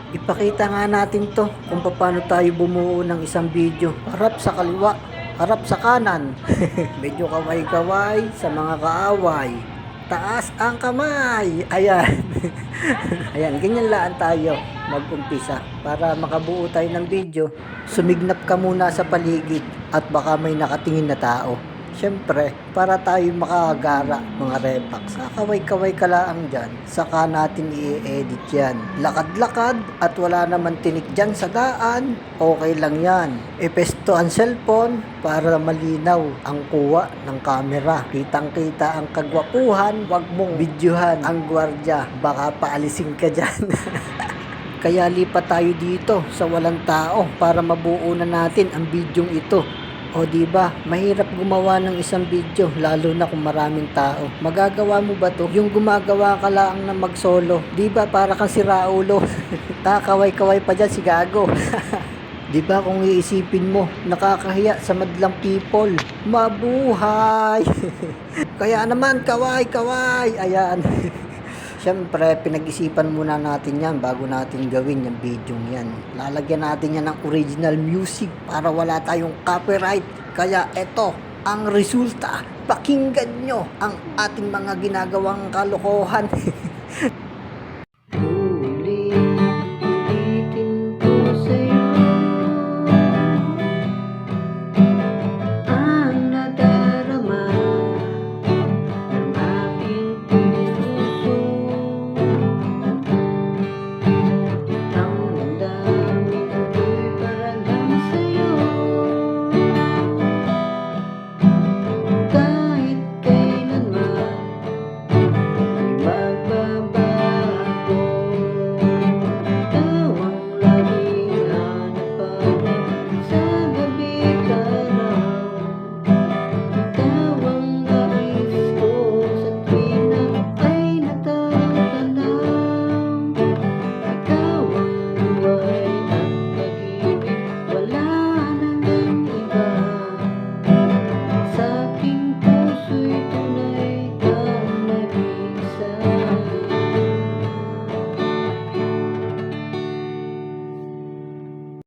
Ipakita nga natin to kung paano tayo bumuo ng isang video. Harap sa kaliwa, harap sa kanan. Medyo kaway-kaway sa mga kaaway. Taas ang kamay. Ayan. Ayan, ganyan laan tayo mag-umpisa. Para makabuo tayo ng video, sumignap ka muna sa paligid at baka may nakatingin na tao. Siyempre, para tayo makagara mga repax, kaway-kaway ka lang dyan, saka natin i-edit yan. Lakad-lakad at wala naman tinik dyan sa daan, okay lang yan. Ipesto ang cellphone para malinaw ang kuha ng camera. Kitang-kita ang kagwapuhan, wag mong videohan ang gwardya, baka paalisin ka dyan. Kaya lipat tayo dito sa walang tao para mabuo na natin ang bidyong ito. O diba, mahirap gumawa ng isang video lalo na kung maraming tao. Magagawa mo ba to? Yung gumagawa ka lang na mag-solo. Diba para kang si Raulo? Kakaway-kaway pa dyan si Gago. Diba kung iisipin mo, nakakahiya sa madlang people. Mabuhay! Kaya naman, kaway-kaway! Ayan. Siyempre, pinag-isipan muna natin yan bago natin gawin yung video yan. Lalagyan natin yan ng original music para wala tayong copyright. Kaya eto ang resulta. Pakinggan nyo ang ating mga ginagawang kalokohan.